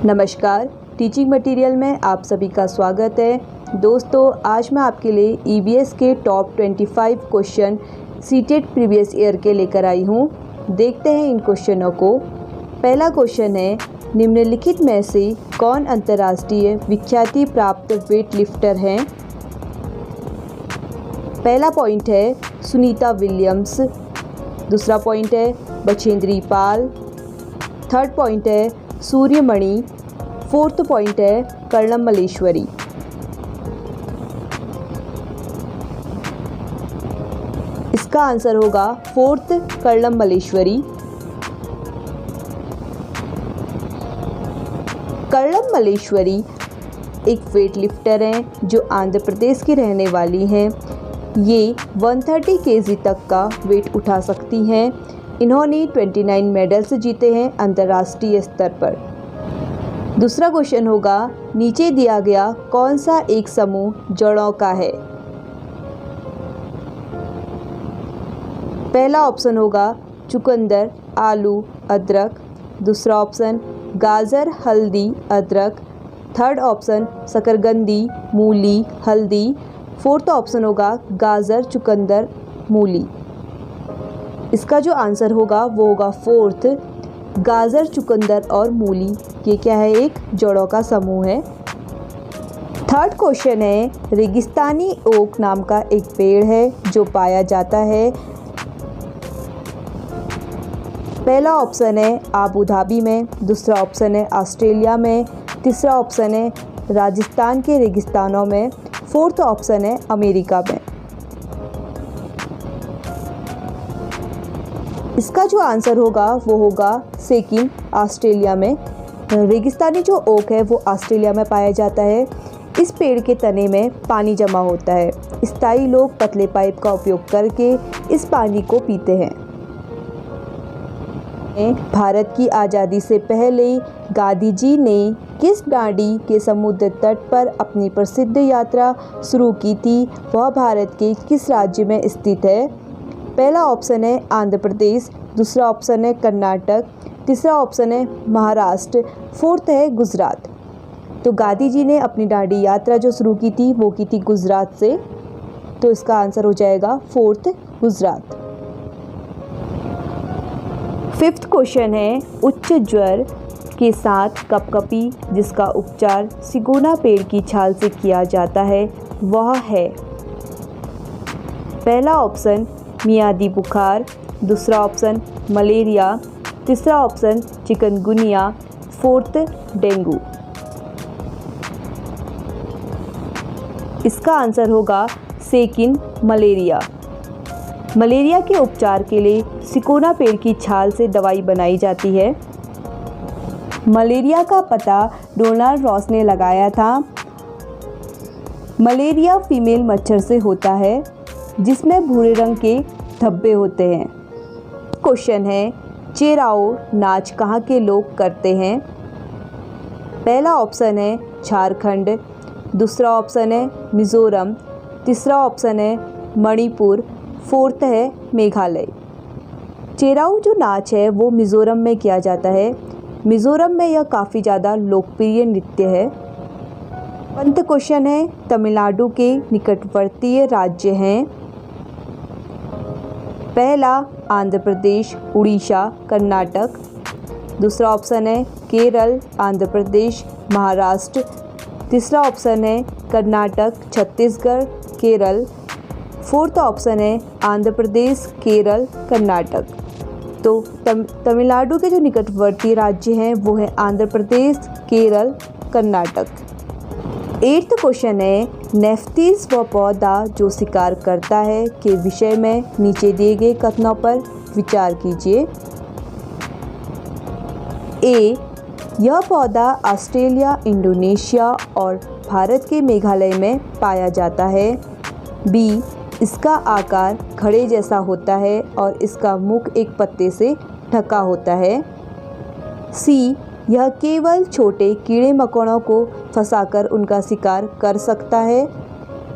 नमस्कार, teaching material में आप सभी का स्वागत है। दोस्तों, आज मैं आपके लिए ईवीएस के top 25 question CTET previous year के लेकर आई हूँ। देखते हैं इन क्वेश्चनों को। पहला क्वेश्चन है, निम्नलिखित में से कौन अंतर्राष्ट्रीय विख्याति प्राप्त वेट लिफ्टर हैं? पहला पॉइंट है सुनीता विलियम्स। दूसरा पॉइंट है बछेंद्री पाल। थर्ड पॉइंट है सूर्यमणि। फोर्थ पॉइंट है कर्णम मल्लेश्वरी। इसका आंसर होगा फोर्थ कर्णम मल्लेश्वरी। कर्णम मल्लेश्वरी एक वेट लिफ्टर हैं जो आंध्र प्रदेश की रहने वाली हैं। ये 130 kg तक का वेट उठा सकती हैं। इन्होंने 29 मेडल्स जीते हैं अंतर्राष्ट्रीय स्तर पर। दूसरा क्वेश्चन होगा, नीचे दिया गया कौन सा एक समूह जड़ों का है? पहला ऑप्शन होगा चुकंदर, आलू, अदरक। दूसरा ऑप्शन गाजर, हल्दी, अदरक। थर्ड ऑप्शन शकरकंदी, मूली, हल्दी। फोर्थ ऑप्शन होगा गाजर, चुकंदर, मूली। इसका जो आंसर होगा वो होगा फोर्थ गाजर, चुकंदर और मूली। ये क्या है? एक जड़ों का समूह है। थर्ड क्वेश्चन है, रेगिस्तानी ओक नाम का एक पेड़ है जो पाया जाता है। पहला ऑप्शन है आबू धाबी में। दूसरा ऑप्शन है ऑस्ट्रेलिया में। तीसरा ऑप्शन है राजस्थान के रेगिस्तानों में। फोर्थ ऑप्शन है अमेरिका में। इसका जो आंसर होगा वो होगा सेकिन, ऑस्ट्रेलिया में। रेगिस्तानी जो ओक है वो ऑस्ट्रेलिया में पाया जाता है। इस पेड़ के तने में पानी जमा होता है। स्थायी लोग पतले पाइप का उपयोग करके इस पानी को पीते हैं। भारत की आज़ादी से पहले गांधी जी ने किस डांडी के समुद्र तट पर अपनी प्रसिद्ध यात्रा शुरू की थी? वह भारत के किस राज्य में स्थित है? पहला ऑप्शन है आंध्र प्रदेश। दूसरा ऑप्शन है कर्नाटक। तीसरा ऑप्शन है महाराष्ट्र। फोर्थ है गुजरात। तो गांधी जी ने अपनी डांडी यात्रा जो शुरू की थी वो की थी गुजरात से। तो इसका आंसर हो जाएगा फोर्थ गुजरात। फिफ्थ क्वेश्चन है, उच्च ज्वर के साथ कपकपी जिसका उपचार सिगोना पेड़ की छाल से किया जाता है वह है? पहला ऑप्शन मियादी बुखार। दूसरा ऑप्शन मलेरिया। तीसरा ऑप्शन चिकनगुनिया। Fourth dengue. इसका आंसर होगा सेकिन, मलेरिया। मलेरिया के उपचार के लिए सिकोना पेड़ की छाल से दवाई बनाई जाती है। मलेरिया का पता डोनाल्ड रॉस ने लगाया था। मलेरिया फीमेल मच्छर से होता है जिसमें भूरे रंग के धब्बे होते हैं। क्वेश्चन है, चेराओ नाच कहाँ के लोग करते हैं? पहला ऑप्शन है झारखंड। दूसरा ऑप्शन है मिज़ोरम। तीसरा ऑप्शन है मणिपुर। फोर्थ है मेघालय। चेराओ जो नाच है वो मिज़ोरम में किया जाता है। मिज़ोरम में यह काफ़ी ज़्यादा लोकप्रिय नृत्य है। पंत क्वेश्चन है, तमिलनाडु के निकटवर्तीय राज्य हैं? पहला आंध्र प्रदेश, उड़ीसा, कर्नाटक। दूसरा ऑप्शन है केरल, आंध्र प्रदेश, महाराष्ट्र। तीसरा ऑप्शन है कर्नाटक, छत्तीसगढ़, केरल। फोर्थ ऑप्शन है आंध्र प्रदेश, केरल, कर्नाटक। तो तमिलनाडु के जो निकटवर्ती राज्य हैं वो है आंध्र प्रदेश, केरल, कर्नाटक। 8th क्वेश्चन है, नेफ्थीज वह पौधा जो शिकार करता है के विषय में नीचे दिए गए कथनों पर विचार कीजिए। ए, यह पौधा ऑस्ट्रेलिया, इंडोनेशिया और भारत के मेघालय में पाया जाता है। बी, इसका आकार घड़े जैसा होता है और इसका मुख एक पत्ते से ढका होता है। सी, यह केवल छोटे कीड़े मकोड़ों को फंसाकर उनका शिकार कर सकता है।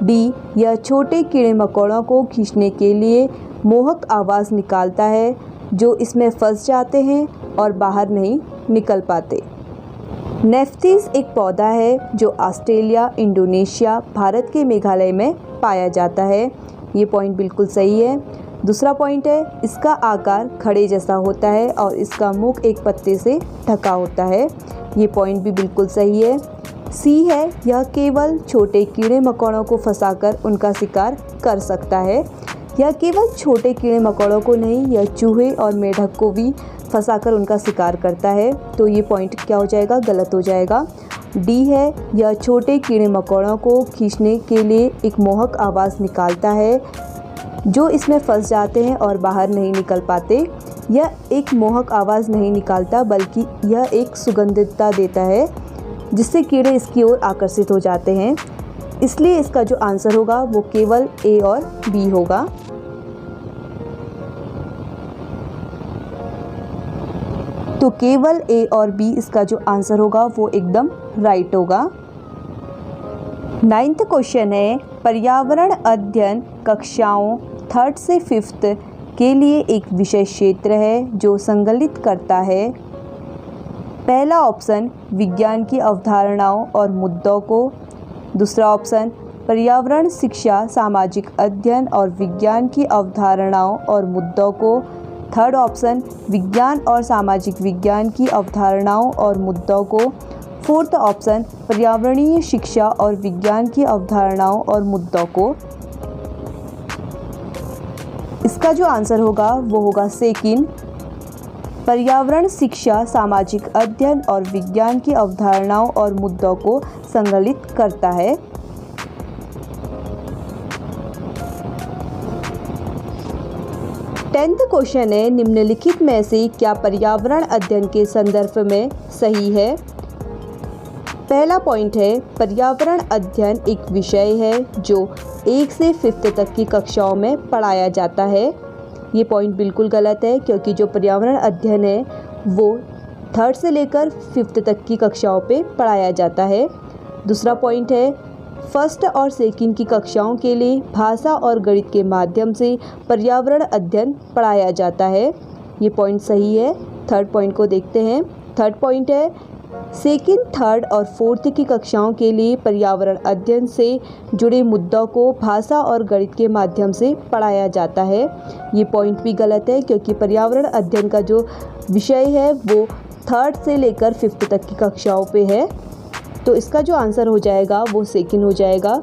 डी, यह छोटे कीड़े मकोड़ों को खींचने के लिए मोहक आवाज़ निकालता है जो इसमें फंस जाते हैं और बाहर नहीं निकल पाते। नेफ्थीज एक पौधा है जो ऑस्ट्रेलिया, इंडोनेशिया, भारत के मेघालय में पाया जाता है। ये पॉइंट बिल्कुल सही है। दूसरा पॉइंट है, इसका आकार खड़े जैसा होता है और इसका मुख एक पत्ते से ढका होता है। ये पॉइंट भी बिल्कुल सही है। सी है, यह केवल छोटे कीड़े मकोड़ों को फंसाकर उनका शिकार कर सकता है। यह केवल छोटे कीड़े मकोड़ों को नहीं, यह चूहे और मेढक को भी फंसाकर उनका शिकार करता है। तो ये पॉइंट क्या हो जाएगा? गलत हो जाएगा। डी है, यह छोटे कीड़े मकोड़ों को खींचने के लिए एक मोहक आवाज़ निकालता है जो इसमें फंस जाते हैं और बाहर नहीं निकल पाते। यह एक मोहक आवाज़ नहीं निकालता बल्कि यह एक सुगंधितता देता है जिससे कीड़े इसकी ओर आकर्षित हो जाते हैं। इसलिए इसका जो आंसर होगा वो केवल ए और बी होगा। तो केवल ए और बी इसका जो आंसर होगा वो एकदम राइट होगा। 9th क्वेश्चन है, पर्यावरण अध्ययन कक्षाओं 3rd से 5th के लिए एक विषय क्षेत्र है जो संकलित करता है। पहला ऑप्शन, विज्ञान की अवधारणाओं और मुद्दों को। दूसरा ऑप्शन, पर्यावरण शिक्षा, सामाजिक अध्ययन और विज्ञान की अवधारणाओं और मुद्दों को। थर्ड ऑप्शन, विज्ञान और सामाजिक विज्ञान की अवधारणाओं और मुद्दों को। फोर्थ ऑप्शन, पर्यावरणीय शिक्षा और विज्ञान की अवधारणाओं और मुद्दों को। इसका जो आंसर होगा वो होगा सेकंड, पर्यावरण शिक्षा, सामाजिक अध्ययन और विज्ञान की अवधारणाओं और मुद्दों को संकलित करता है। टेंथ क्वेश्चन है, निम्नलिखित में से क्या पर्यावरण अध्ययन के संदर्भ में सही है? पहला पॉइंट है, पर्यावरण अध्ययन एक विषय है जो 1 से 5th तक की कक्षाओं में पढ़ाया जाता है। ये पॉइंट बिल्कुल गलत है क्योंकि जो पर्यावरण अध्ययन है वो 3rd से लेकर 5th तक की कक्षाओं पे पढ़ाया जाता है। दूसरा पॉइंट है, 1st और 2nd की कक्षाओं के लिए भाषा और गणित के माध्यम से पर्यावरण अध्ययन पढ़ाया जाता है। ये पॉइंट सही है। थर्ड पॉइंट को देखते हैं। थर्ड पॉइंट है, 2nd, 3rd और 4th की कक्षाओं के लिए पर्यावरण अध्ययन से जुड़े मुद्दों को भाषा और गणित के माध्यम से पढ़ाया जाता है। ये पॉइंट भी गलत है क्योंकि पर्यावरण अध्ययन का जो विषय है वो 3rd से लेकर 5th तक की कक्षाओं पे है। तो इसका जो आंसर हो जाएगा वो सेकंड हो जाएगा।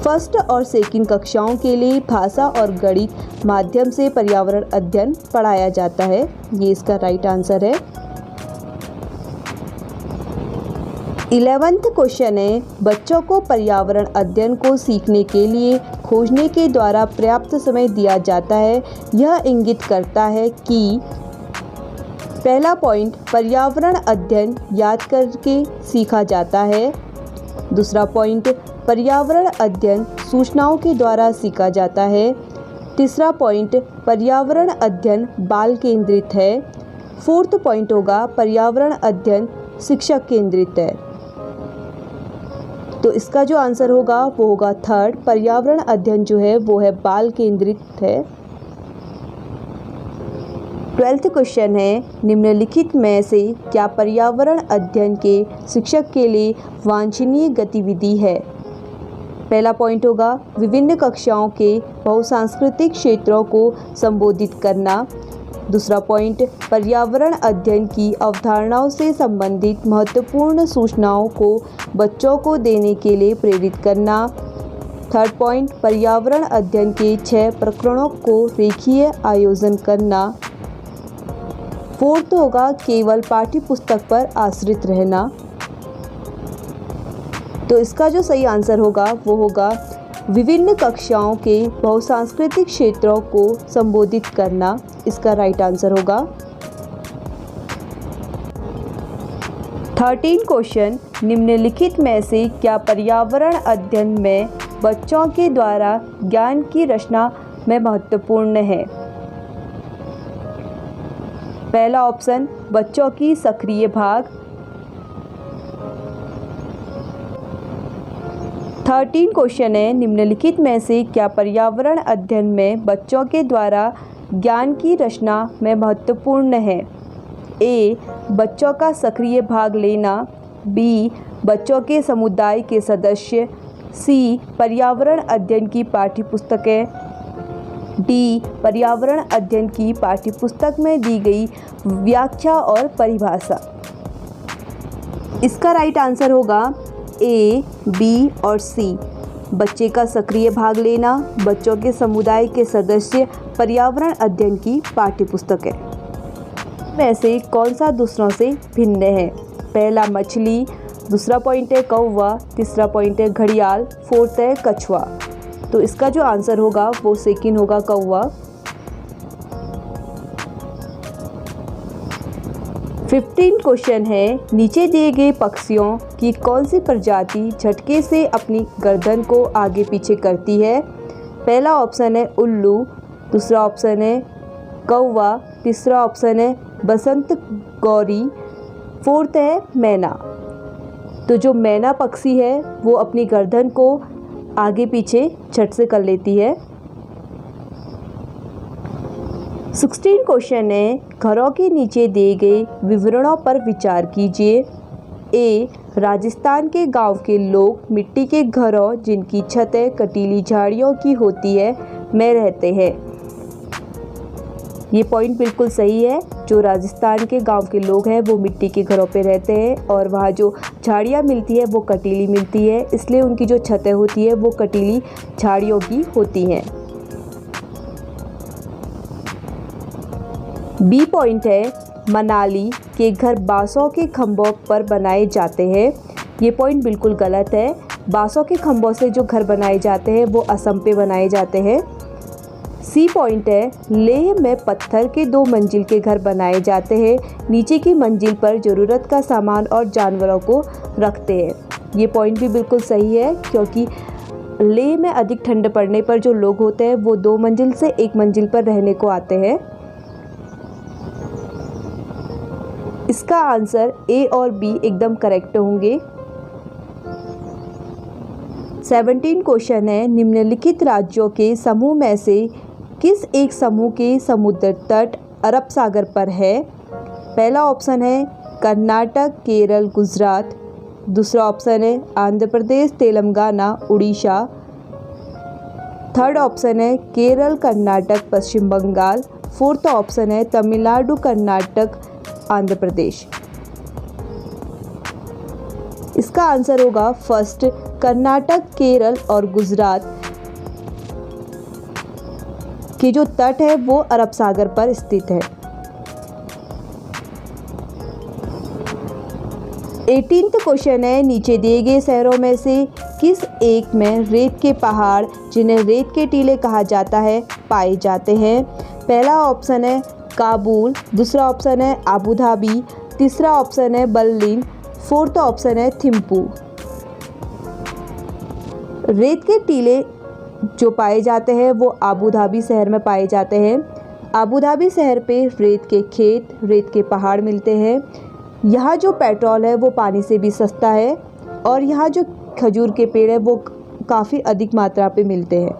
1st और 2nd कक्षाओं के लिए भाषा और गणित माध्यम से पर्यावरण अध्ययन पढ़ाया जाता है। ये इसका राइट आंसर है। 11th क्वेश्चन है, बच्चों को पर्यावरण अध्ययन को सीखने के लिए खोजने के द्वारा पर्याप्त समय दिया जाता है। यह इंगित करता है कि पहला पॉइंट, पर्यावरण अध्ययन याद करके सीखा जाता है। दूसरा पॉइंट, पर्यावरण अध्ययन सूचनाओं के द्वारा सीखा जाता है। तीसरा पॉइंट, पर्यावरण अध्ययन बाल केंद्रित है। फोर्थ पॉइंट होगा, पर्यावरण अध्ययन शिक्षक केंद्रित है। तो इसका जो आंसर होगा वो होगा थर्ड, पर्यावरण अध्ययन जो है वो है बाल केंद्रित है। 12th क्वेश्चन है, निम्नलिखित में से क्या पर्यावरण अध्ययन के शिक्षक के लिए वांछनीय गतिविधि है? पहला पॉइंट होगा, विभिन्न कक्षाओं के बहुसांस्कृतिक क्षेत्रों को संबोधित करना। दूसरा पॉइंट, पर्यावरण अध्ययन की अवधारणाओं से संबंधित महत्वपूर्ण सूचनाओं को बच्चों को देने के लिए प्रेरित करना। थर्ड पॉइंट, पर्यावरण अध्ययन के 6 प्रकरणों को रेखीय आयोजन करना। फोर्थ होगा, केवल पाठ्य पुस्तक पर आश्रित रहना। तो इसका जो सही आंसर होगा वो होगा, विभिन्न कक्षाओं के बहुसांस्कृतिक क्षेत्रों को संबोधित करना। इसका राइट आंसर होगा। 13 क्वेश्चन, निम्नलिखित में से क्या पर्यावरण अध्ययन में बच्चों के द्वारा ज्ञान की रचना में महत्वपूर्ण है? पहला ऑप्शन, बच्चों की सक्रिय भाग। 13 क्वेश्चन है, निम्नलिखित में से क्या पर्यावरण अध्ययन में बच्चों के द्वारा ज्ञान की रचना में महत्वपूर्ण है? ए, बच्चों का सक्रिय भाग लेना, बी बच्चों के समुदाय के सदस्य, सी पर्यावरण अध्ययन की पाठ्यपुस्तकें, डी पर्यावरण अध्ययन की पाठ्यपुस्तक में दी गई व्याख्या और परिभाषा। इसका राइट आंसर होगा ए, बी और सी। बच्चे का सक्रिय भाग लेना, बच्चों के समुदाय के सदस्य, पर्यावरण अध्ययन की पाठ्यपुस्तकें। वैसे कौन सा दूसरों से भिन्न है? पहला मछली, दूसरा पॉइंट है कौवा, तीसरा पॉइंट है घड़ियाल, फोर्थ है कछुआ। तो इसका जो आंसर होगा वो सेकंड होगा, कौवा। 15 क्वेश्चन है, नीचे दिए गए पक्षियों की कौन सी प्रजाति झटके से अपनी गर्दन को आगे पीछे करती है? पहला ऑप्शन है उल्लू, दूसरा ऑप्शन है कौवा, तीसरा ऑप्शन है बसंत गौरी, फोर्थ है मैना। तो जो मैना पक्षी है वो अपनी गर्दन को आगे पीछे झट से कर लेती है। 16 क्वेश्चन है, घरों के नीचे दिए गए विवरणों पर विचार कीजिए। ए, राजस्थान के गांव के लोग मिट्टी के घरों जिनकी छतें कटीली झाड़ियों की होती है में रहते हैं। ये पॉइंट बिल्कुल सही है। जो राजस्थान के गांव के लोग हैं वो मिट्टी के घरों पे रहते हैं और वहाँ जो झाड़ियाँ मिलती है वो कटीली मिलती है, इसलिए उनकी जो छतें होती है वो कटीली झाड़ियों की होती हैं। बी पॉइंट है, मनाली के घर बांसों के खंभों पर बनाए जाते हैं। ये पॉइंट बिल्कुल गलत है। बांसों के खंभों से जो घर बनाए जाते हैं वो असम पे बनाए जाते हैं। सी पॉइंट है, लेह में पत्थर के 2 मंजिल के घर बनाए जाते हैं। नीचे की मंजिल पर ज़रूरत का सामान और जानवरों को रखते हैं। ये पॉइंट भी बिल्कुल सही है, क्योंकि लेह में अधिक ठंड पड़ने पर जो लोग होते हैं वो 2 मंजिल से 1 मंजिल पर रहने को आते हैं। इसका आंसर ए और बी एकदम करेक्ट होंगे। 17 क्वेश्चन है, निम्नलिखित राज्यों के समूह में से किस एक समूह के समुद्र तट अरब सागर पर है? पहला ऑप्शन है कर्नाटक, केरल, गुजरात, दूसरा ऑप्शन है आंध्र प्रदेश, तेलंगाना, उड़ीसा, थर्ड ऑप्शन है केरल, कर्नाटक, पश्चिम बंगाल, फोर्थ ऑप्शन है तमिलनाडु, कर्नाटक, आंध्र प्रदेश। इसका आंसर होगा फर्स्ट, कर्नाटक, केरल और गुजरात के जो तट है वो अरब सागर पर स्थित है। 18वां क्वेश्चन है, नीचे दिए गए शहरों में से किस एक में रेत के पहाड़, जिन्हें रेत के टीले कहा जाता है, पाए जाते हैं? पहला ऑप्शन है काबुल, दूसरा ऑप्शन है अबू धाबी, तीसरा ऑप्शन है बर्लिन, फोर्थ ऑप्शन है थिम्पू। रेत के टीले जो पाए जाते हैं वो अबू धाबी शहर में पाए जाते हैं। अबू धाबी शहर पे रेत के खेत, रेत के पहाड़ मिलते हैं। यहाँ जो पेट्रोल है वो पानी से भी सस्ता है और यहाँ जो खजूर के पेड़ है वो काफ़ी अधिक मात्रा पे मिलते हैं।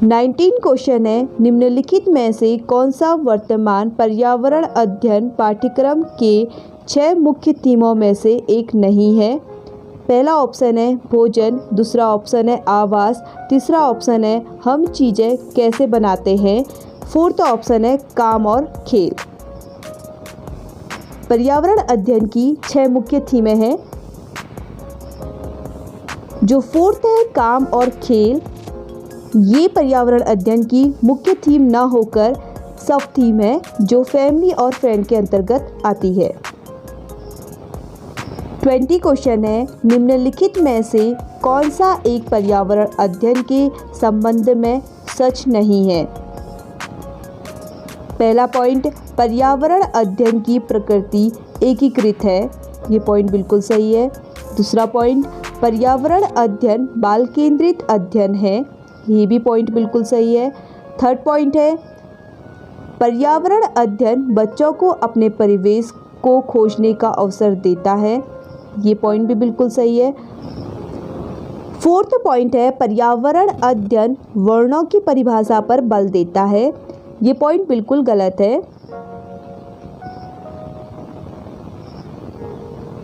19 क्वेश्चन है, निम्नलिखित में से कौन सा वर्तमान पर्यावरण अध्ययन पाठ्यक्रम के 6 मुख्य थीमों में से एक नहीं है? पहला ऑप्शन है भोजन, दूसरा ऑप्शन है आवास, तीसरा ऑप्शन है हम चीज़ें कैसे बनाते हैं, फोर्थ ऑप्शन है काम और खेल। पर्यावरण अध्ययन की 6 मुख्य थीमें हैं। जो फोर्थ है काम और खेल, ये पर्यावरण अध्ययन की मुख्य थीम ना होकर सब थीम है जो फैमिली और फ्रेंड के अंतर्गत आती है। 20 क्वेश्चन है, निम्नलिखित में से कौन सा एक पर्यावरण अध्ययन के संबंध में सच नहीं है? पहला पॉइंट, पर्यावरण अध्ययन की प्रकृति एकीकृत है। ये पॉइंट बिल्कुल सही है। दूसरा पॉइंट, पर्यावरण अध्ययन बाल केंद्रित अध्ययन है। ये भी पॉइंट बिल्कुल सही है। थर्ड पॉइंट है, पर्यावरण अध्ययन बच्चों को अपने परिवेश को खोजने का अवसर देता है। ये पॉइंट भी बिल्कुल सही है। फोर्थ पॉइंट है, पर्यावरण अध्ययन वर्णों की परिभाषा पर बल देता है। ये पॉइंट बिल्कुल गलत है।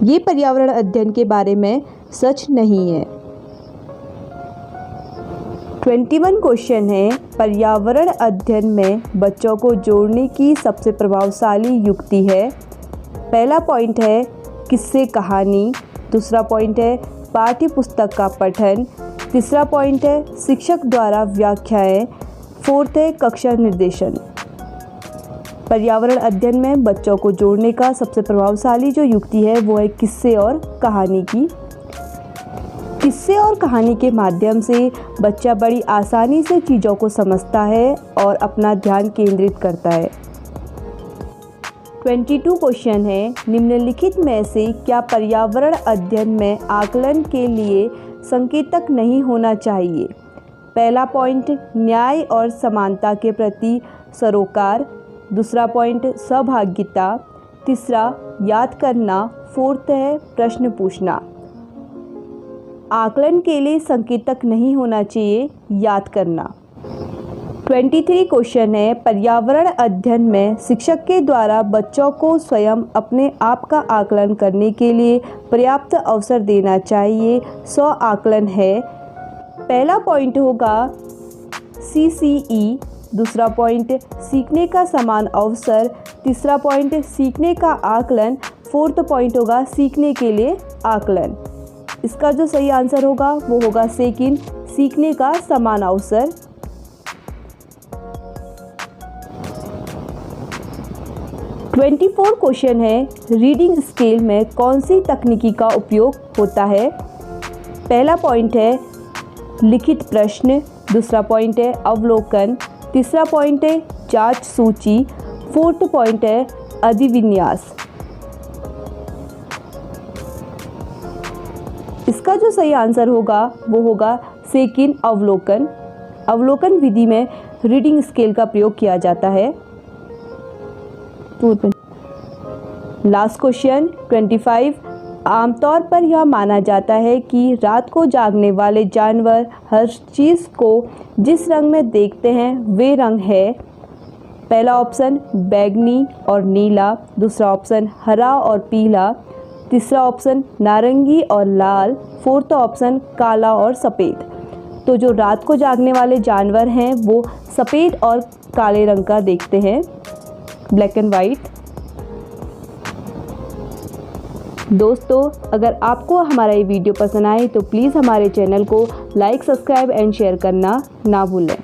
ये पर्यावरण अध्ययन के बारे में सच नहीं है। 21 क्वेश्चन है, पर्यावरण अध्ययन में बच्चों को जोड़ने की सबसे प्रभावशाली युक्ति है। पहला पॉइंट है किस्से कहानी, दूसरा पॉइंट है पाठ्य पुस्तक का पठन, तीसरा पॉइंट है शिक्षक द्वारा व्याख्याएं, फोर्थ है कक्षा निर्देशन। पर्यावरण अध्ययन में बच्चों को जोड़ने का सबसे प्रभावशाली जो युक्ति है वो है किस्से और कहानी की। किस्से और कहानी के माध्यम से बच्चा बड़ी आसानी से चीज़ों को समझता है और अपना ध्यान केंद्रित करता है। 22 क्वेश्चन है, निम्नलिखित में से क्या पर्यावरण अध्ययन में आकलन के लिए संकेतक नहीं होना चाहिए? पहला पॉइंट न्याय और समानता के प्रति सरोकार, दूसरा पॉइंट सहभागिता, तीसरा याद करना, फोर्थ है प्रश्न पूछना। आकलन के लिए संकेतक नहीं होना चाहिए, याद करना। 23 क्वेश्चन है, पर्यावरण अध्ययन में शिक्षक के द्वारा बच्चों को स्वयं अपने आप का आकलन करने के लिए पर्याप्त अवसर देना चाहिए। 100 आकलन है। पहला पॉइंट होगा CCE, दूसरा पॉइंट सीखने का समान अवसर, तीसरा पॉइंट सीखने का आकलन, फोर्थ पॉइंट होगा सीखने के लिए आकलन। इसका जो सही आंसर होगा वो होगा सेकंड, सीखने का समान अवसर। 24 क्वेश्चन है, रीडिंग स्केल में कौन सी तकनीकी का उपयोग होता है? पहला पॉइंट है लिखित प्रश्न, दूसरा पॉइंट है अवलोकन, तीसरा पॉइंट है जांच सूची, फोर्थ पॉइंट है अधिविन्यास। इसका जो सही आंसर होगा वो होगा सेकंड, अवलोकन। अवलोकन विधि में रीडिंग स्केल का प्रयोग किया जाता है। लास्ट क्वेश्चन 25, आमतौर पर यह माना जाता है कि रात को जागने वाले जानवर हर चीज़ को जिस रंग में देखते हैं वे रंग है। पहला ऑप्शन बैंगनी और नीला, दूसरा ऑप्शन हरा और पीला, तीसरा ऑप्शन नारंगी और लाल, फोर्थ ऑप्शन काला और सफ़ेद। तो जो रात को जागने वाले जानवर हैं वो सफ़ेद और काले रंग का देखते हैं, ब्लैक एंड वाइट। दोस्तों, अगर आपको हमारा ये वीडियो पसंद आए तो प्लीज़ हमारे चैनल को लाइक, सब्सक्राइब एंड शेयर करना ना भूलें।